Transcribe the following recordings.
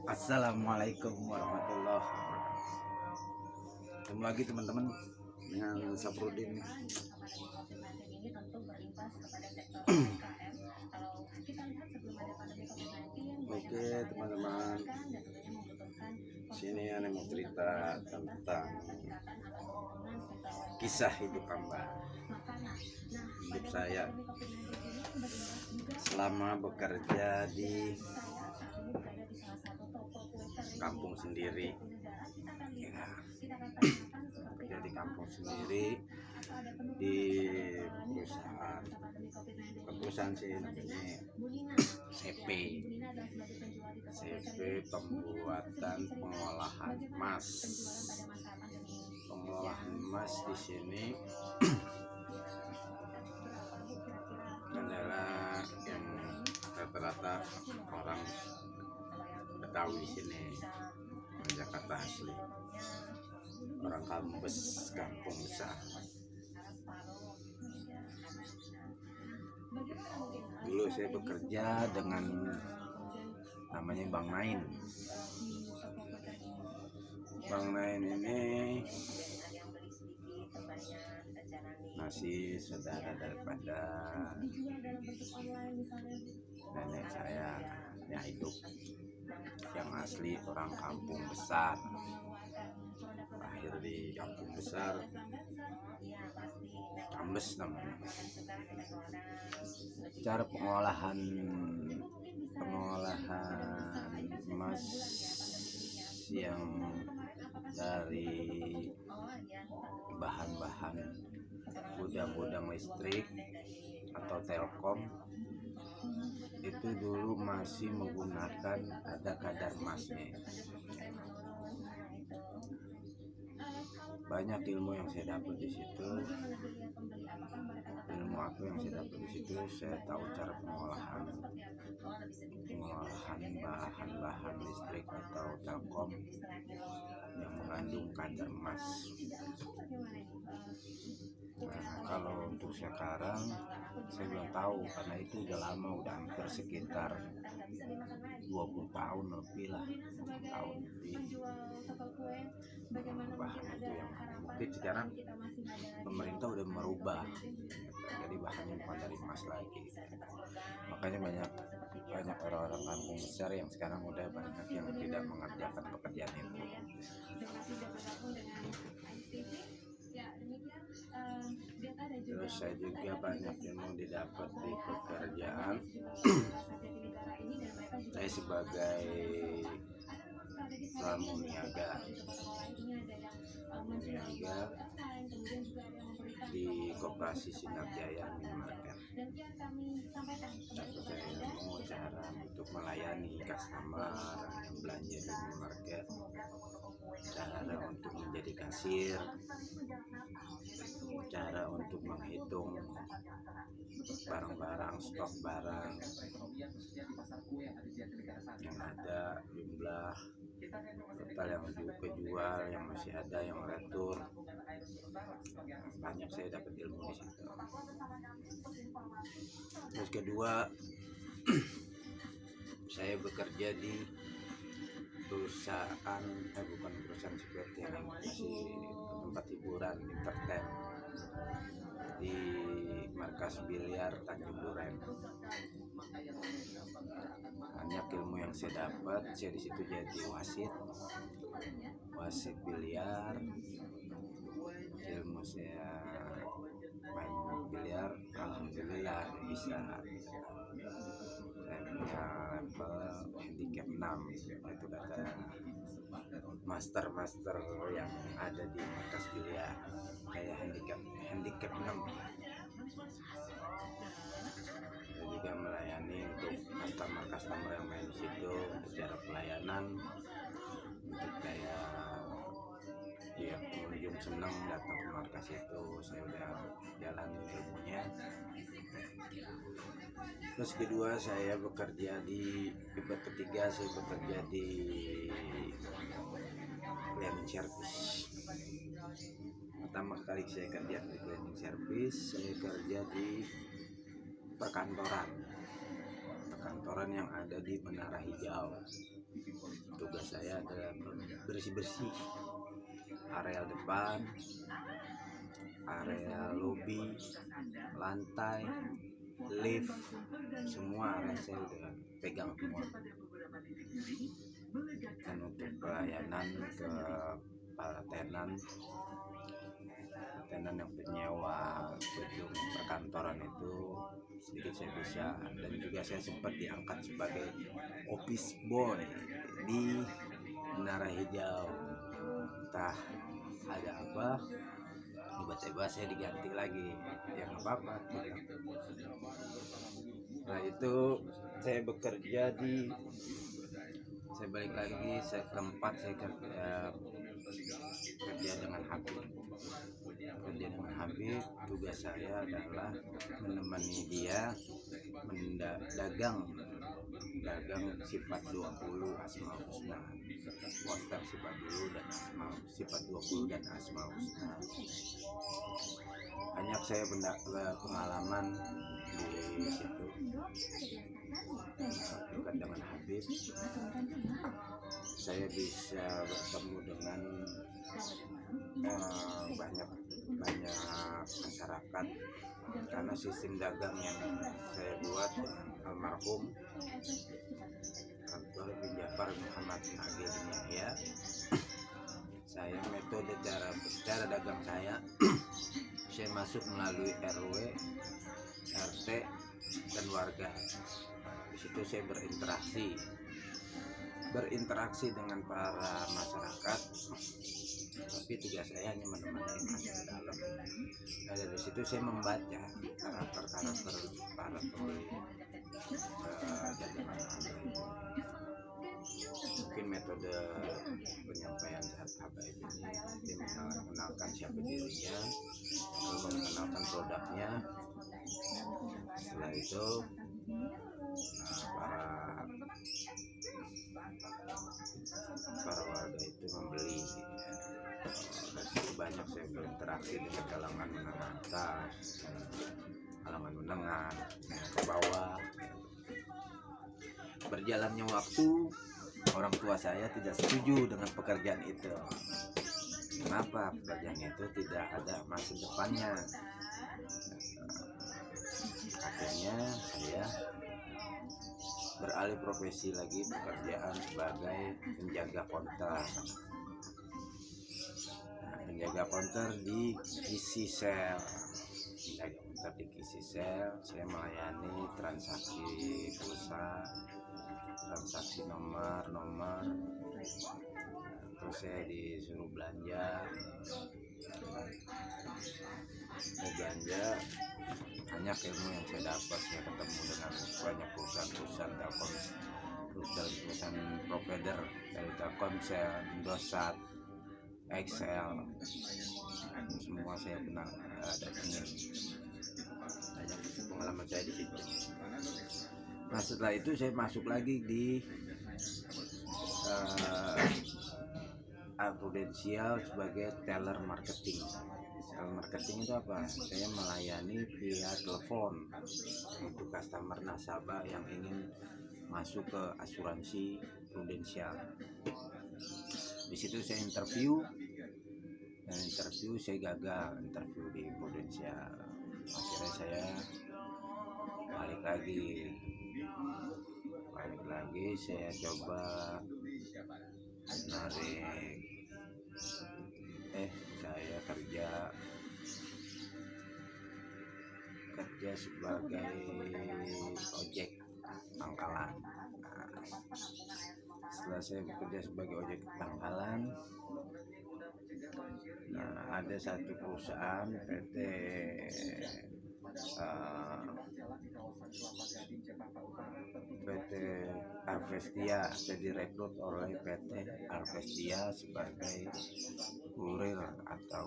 Assalamualaikum warahmatullahi wabarakatuh. Ketemu lagi teman-teman dengan Saprudin. Oke teman-teman, sini Ane mau cerita tentang kisah hidup hamba. Hidup saya selama bekerja di kampung sendiri, ya, bekerja di kampung sendiri di perusahaan sih namanya CP pembuatan pengolahan emas di sini adalah yang rata-rata orang Betawi di sini, Jakarta asli, orang Kambes, kampung besar. Dulu saya bekerja dengan namanya Bang Nain. Bang Nain ini masih saudara daripada nenek saya yang hidup, yang asli orang kampung besar, lahir di kampung besar, Kambes namanya. Cara pengolahan emas yang dari bahan-bahan gudang-gudang listrik atau telkom itu dulu masih menggunakan ada kadar emasnya. Banyak ilmu yang saya dapat di situ. Ilmu aku yang saya dapat di situ, saya tahu cara pengolahan bahan-bahan listrik atau telkom yang mengandung kadar emas. Nah, kalau untuk sekarang saya belum tahu karena itu udah lama, udah hampir sekitar 20 tahun lebih lah, 20 tahun lebih. Bahan itu yang mungkin sekarang pemerintah udah merubah, jadi bahannya bukan dari emas lagi. Makanya banyak orang-orang kampung besar yang sekarang udah banyak yang tidak mengerjakan pekerjaan itu. Terus saya juga banyak yang mau didapat di pekerjaan. Saya sebagai pramuniaga di Koperasi Sinar Jaya Minimarket. Saya ilmu cara untuk melayani customer yang belanja di minimarket, cara untuk menjadi kasir, cara untuk menghitung barang-barang, stok barang yang ada, jumlah total yang kejual, yang masih ada, yang retur. Banyak saya dapat ilmu di situ. Terus kedua, saya bekerja di perusahaan bukan perusahaan seperti yang masih tempat hiburan, entertain, di markas biliar Tanjung Duren. Banyak ilmu yang saya dapat. Saya di situ jadi wasit biliar. Ilmu saya main biliar, alhamdulillah bisa. Saya punya level handicap 6, itu kata master yang ada di markas biliar, kayak handicap 6. Saya juga melayani untuk customer yang main di situ, untuk cara pelayanan, untuk kayak ya pengunjung senang datang ke markas itu. Saya udah jalani ilmunya. Terus ketiga saya bekerja di cleaning service. Pertama kali saya kerja di cleaning service, saya kerja di perkantoran yang ada di Menara Hijau. bersih-bersih area depan, area lobi, lantai, lift, semua area saya udah pegang semua. Dan untuk pelayanan ke para tenan yang penyewa gedung perkantoran itu sedikit saya bisa, dan juga saya sempat diangkat sebagai office boy di Menara Hijau. Entah ada apa, tiba-tiba saya diganti lagi, ya nggak apa-apa. Setelah itu saya bekerja saya balik lagi setempat saya kerja dengan Habib. Tugas saya adalah menemani dia dagang sifat 20 Asmaul Husna, poster sifat 20 dan Asmaul Husna. Banyak saya pengalaman di situ dekat dengan Habib. Saya bisa bertemu dengan banyak masyarakat karena sistem dagang yang saya buat dengan almarhum Dr. bin Jafar Muhammad bin Agil bin Yahya. Saya metode cara dagang saya saya masuk melalui RW, RT, dan warga. Di situ saya berinteraksi dengan para masyarakat, tapi tugas saya hanya menemani masuk ke dalam. Nah, dari situ saya membaca karakter para pembeli dagangan Anda itu. Mungkin metode penyampaian Habaib ini dia mengenalkan siapa dirinya, lalu mengenalkan produknya. Setelah itu para warga itu membeli. Banyak saya berinteraksi dengan kalangan menengah atas, kalangan menengah, ke bawah. Berjalannya waktu, orang tua saya tidak setuju dengan pekerjaan itu. Kenapa? Pekerjaan itu tidak ada masa depannya. Akhirnya saya beralih profesi lagi, pekerjaan sebagai penjaga konter. Penjaga konter di Kisi Sel. Saya melayani transaksi pulsa, transaksi nomor. Terus saya disuruh belanja. Banyak ilmu yang saya dapat. Saya ketemu dengan banyak perusahaan provider dari Telkomsel, Indosat, Excel, semua saya pernah datangin. Banyak pengalaman saya di situ. Nah, setelah itu saya masuk lagi di Prudensial sebagai teller marketing. Teller marketing itu apa? Saya melayani via telepon untuk customer nasabah yang ingin masuk ke asuransi Prudensial. Di situ saya interview, saya gagal interview di Prudensial. Akhirnya saya balik lagi saya coba saya kerja sebagai ojek pangkalan. Setelah saya bekerja sebagai ojek pangkalan, ada satu perusahaan PT Arvestia. Saya direkrut oleh PT Arvestia sebagai kurir atau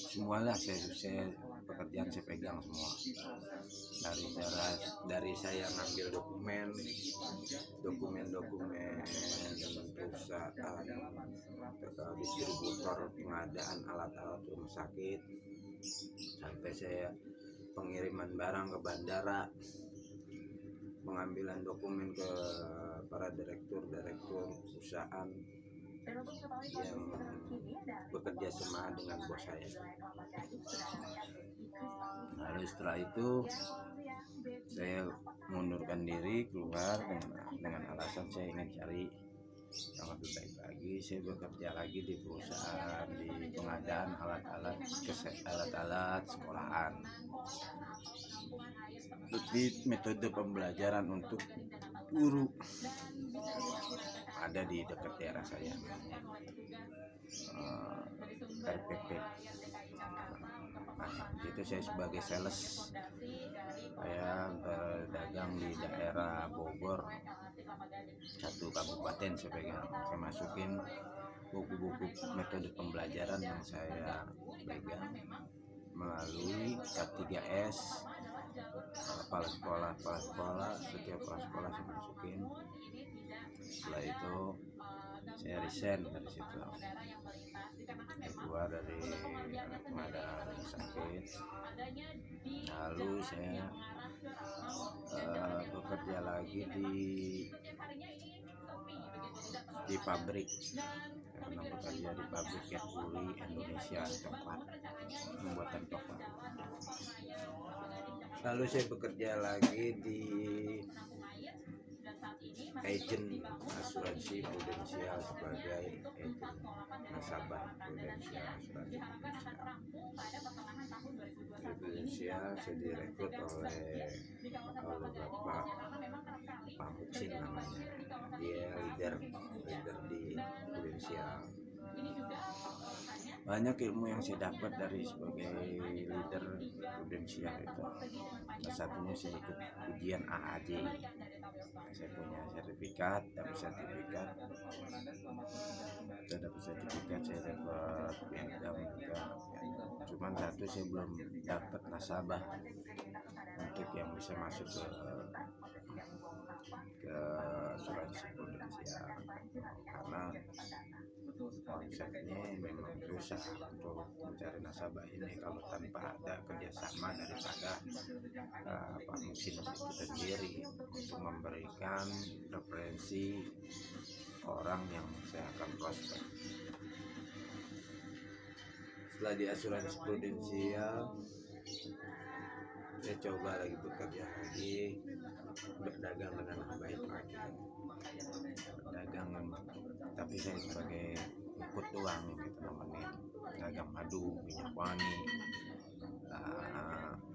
semualah. Saya pekerjaan saya pegang semua, dari saya ngambil dokumen perusahaan, distributor pengadaan alat-alat rumah sakit, sampai saya pengiriman barang ke bandara, pengambilan dokumen ke para direktur perusahaan yang bekerja sama dengan bos saya. Lalu setelah itu saya mengundurkan diri keluar dengan alasan saya ingin cari yang lebih baik lagi. Saya bekerja lagi di perusahaan di pengadaan alat-alat sekolahan. Tapi metode pembelajaran untuk guru ada di dekat daerah saya, RPP. Itu saya sebagai sales, saya berdagang di daerah Bogor, satu kabupaten saya pegang. Saya masukin buku-buku metode pembelajaran yang saya pegang melalui K3S, kepala sekolah, setiap kepala sekolah saya masukin. Setelah itu saya resign dari situ, saya keluar dari pengadaan rumah sakit. Lalu saya bekerja lagi di pabrik. Saya pernah bekerja di pabrik Cadbury Indonesia, coklat, pembuatan coklat. Lalu saya bekerja lagi di agen asuransi prudensial sebagai agen nasabah prudensial asuransi prudensial. Saya direkrut oleh Bapak Pak Muksin namanya, dia leader di prudensial. Banyak ilmu yang saya dapat dari sebagai leader prudensial itu. Salah satunya saya ikut ujian AAJ. Saya punya sertifikat, dapat sertifikat, saya dapat piagam juga. Cuman satu saya belum dapat nasabah untuk yang bisa masuk ke asuransi prudensial, karena konsepnya memang susah untuk mencari nasabah ini kalau tanpa ada kerjasama daripada Pak Muksin itu sendiri untuk memberikan referensi orang yang saya akan prospek. Setelah di asuransi prudensial, saya coba lagi bekerja lagi, berdagang dengan baik lagi, tapi saya sebagai ikut doang gitu, nemenin dagang madu, minyak wangi,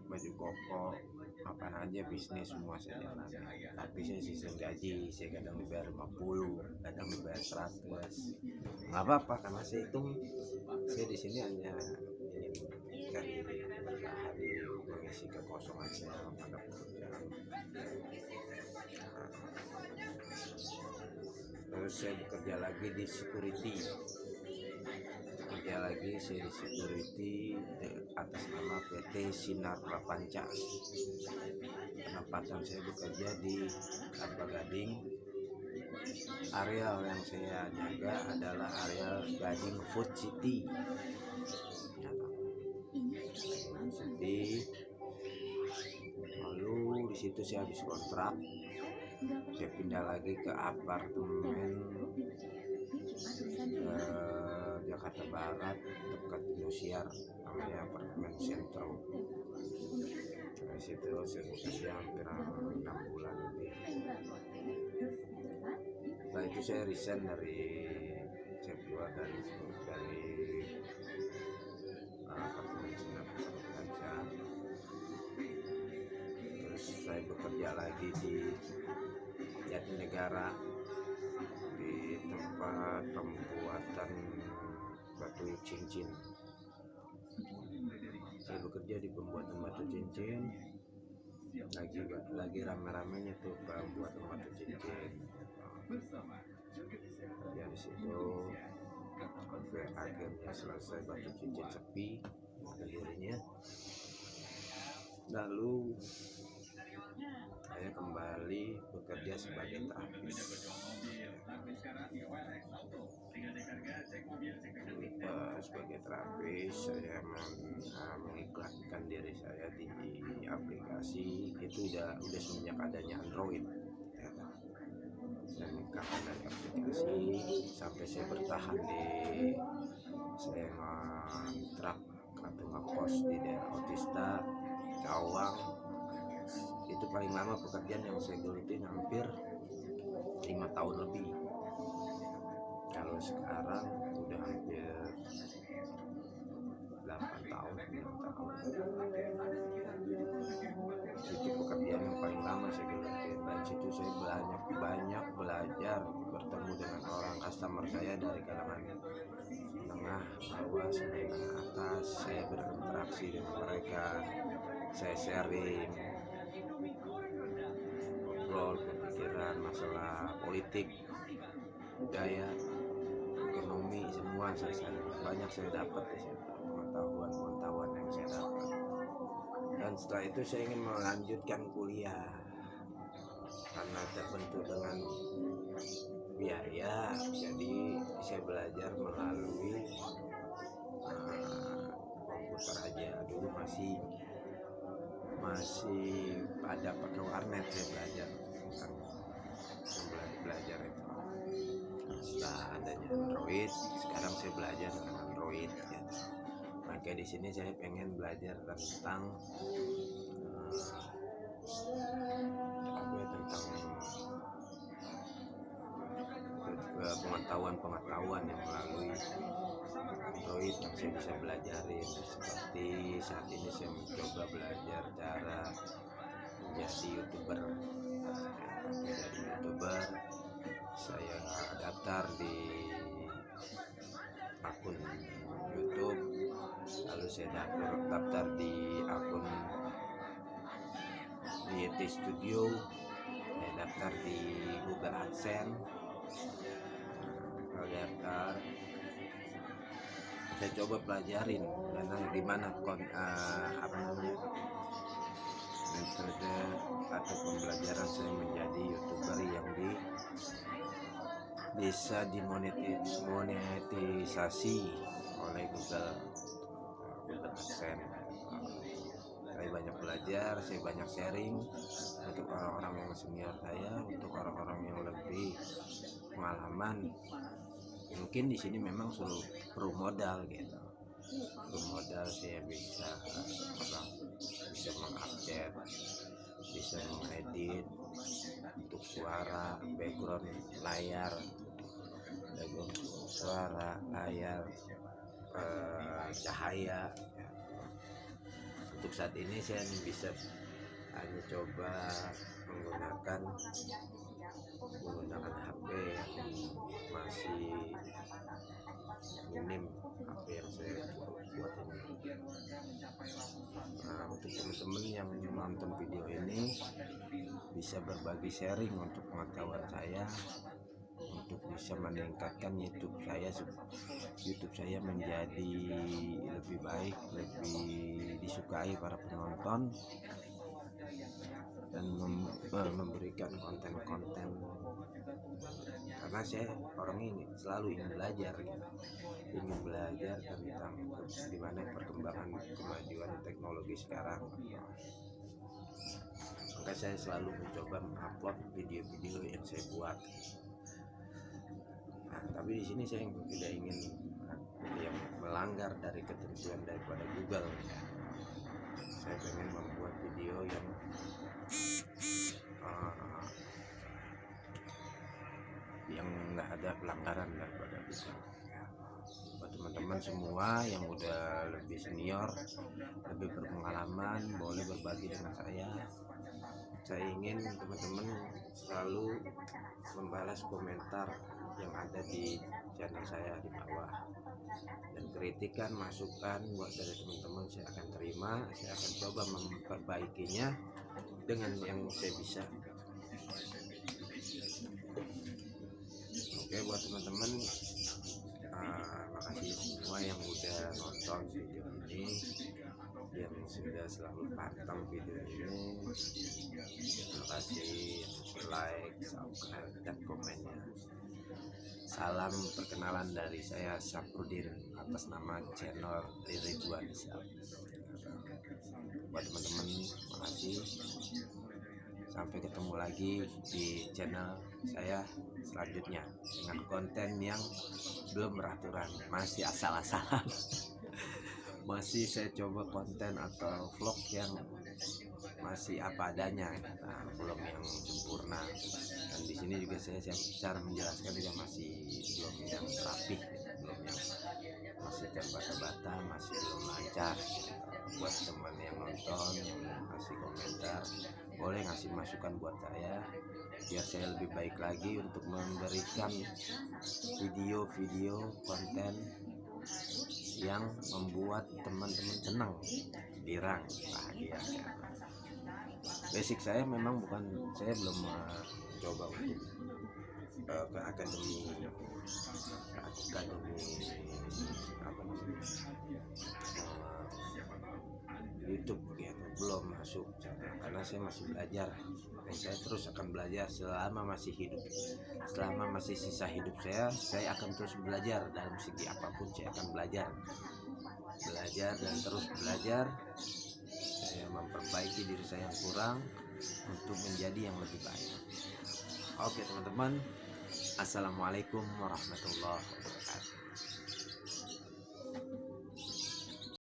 baju koko, apa aja bisnis semua saya jalan. Tapi saya sistem gaji, saya kadang dibayar 50, kadang dibayar 100. Nggak apa-apa, karena saya hitung saya di sini hanya ingin cari bertahan, mengisi kekosongan saya pada pekerjaan. Terus saya bekerja lagi di security. Saya di security atas nama PT Sinar Prapanca. Penempatan saya bekerja di Kelapa Gading. Areal yang saya jaga adalah areal Gading Food City. Lalu di situ saya habis kontrak, saya pindah lagi ke apartemen Jakarta Barat dekat Indosiar, namanya apartemen Sentro. Dari situ saya bekerja hampir 6 bulan lebih. Setelah itu saya resign saya keluar dari apartemen Singapura. Terus saya bekerja lagi di Jatinegara di tempat pembuatan batu cincin. Saya bekerja di pembuatan batu cincin, lagi rame-ramenya tuh pembuatan batu cincin. Ya di situ sampai akhirnya selesai batu cincin sepi akhirnya. Lalu saya kembali kembali bekerja sebagai terapis. Sebagai terapis saya mengiklankan diri saya di aplikasi itu udah semenjak adanya Android ya. Saya mengiklankan dari aplikasi sampai saya bertahan saya ngontrak atau ngekos di daerah Otista, Cawang. Itu paling lama pekerjaan yang saya geluti hampir 5 tahun lebih. Kalau sekarang udah hampir 8 tahun, 9 tahun. Itu pekerjaan yang paling lama saya geluti. Dan situ saya banyak belajar, bertemu dengan orang customer saya dari kalangan menengah, bawah, sampai menengah atas. Saya berinteraksi dengan mereka, saya sharing, ngobrol, pemikiran, masalah politik, budaya, ekonomi, semua banyak saya dapat di situ, pengetahuan yang saya dapat. Dan setelah itu saya ingin melanjutkan kuliah karena terbentur dengan biaya, jadi saya belajar melalui komputer aja. Dulu masih pada pakai warnet saya belajar itu. Setelah adanya Android, sekarang saya belajar dengan Android ya. Maka di sini saya pengen belajar tentang pengetahuan yang melalui Android yang saya bisa belajarin. Seperti saat ini saya mencoba belajar cara menjadi YouTuber. Saya daftar di akun YouTube, lalu saya daftar di akun YT Studio, saya daftar di Google AdSense. Kalau daftar, saya coba pelajarin karena gimana metode atau pembelajaran saya menjadi YouTuber yang bisa dimonetisasi oleh Google AdSense. Saya banyak belajar, saya banyak sharing untuk orang-orang yang senior saya, untuk orang-orang yang lebih pengalaman. Mungkin di sini memang perlu modal gitu. Perlu modal saya bisa mengupdate, bisa mengedit untuk suara, background suara, layar, cahaya. Untuk saat ini saya bisa hanya coba menggunakan HP yang masih minim, HP yang saya buat ini. Untuk teman-teman yang menonton video ini bisa berbagi sharing untuk pengetahuan saya, untuk bisa meningkatkan YouTube saya menjadi lebih baik, lebih disukai para penonton, dan memberikan konten-konten, karena saya orang ini selalu ingin belajar tentang gimana perkembangan kemajuan teknologi sekarang. Maka saya selalu mencoba mengupload video-video yang saya buat. Tapi di sini saya tidak ingin yang melanggar dari ketentuan daripada Google. Saya pengen membuat video yang nggak ada pelanggaran daripada Google. Buat teman-teman semua yang udah lebih senior, lebih berpengalaman, boleh berbagi dengan saya. Saya ingin teman-teman selalu membalas komentar yang ada di channel saya di bawah, dan kritikan, masukan buat dari teman-teman saya akan terima. Saya akan coba memperbaikinya dengan yang saya bisa. Oke, buat teman-teman, makasih semua yang udah nonton video ini, yang sudah selalu pantang video ini. Terima kasih. like, subscribe, dan komennya. Salam perkenalan dari saya Syafruddin atas nama channel Ridwan Islam. Buat teman-teman, makasih. Sampai ketemu lagi di channel saya selanjutnya dengan konten yang belum beraturan, masih asal-asalan. Masih saya coba konten atau vlog yang masih apa adanya, belum yang sempurna. Dan di sini juga saya cara menjelaskan juga masih belum yang rapi, belum yang masih terbata-bata, masih belum lancar. Buat teman yang nonton, yang kasih komentar, boleh ngasih masukan buat saya biar saya lebih baik lagi untuk memberikan video-video konten yang membuat teman-teman senang, girang, bahagia. Basic saya memang bukan, saya belum coba untuk ke akademi apa namanya, YouTube gitu, belum masuk karena saya masih belajar, dan saya terus akan belajar selama masih hidup, selama masih sisa hidup saya akan terus belajar dalam segi apapun. Saya akan belajar dan terus belajar. Saya memperbaiki diri saya yang kurang untuk menjadi yang lebih baik. Oke teman-teman, assalamualaikum warahmatullahi wabarakatuh.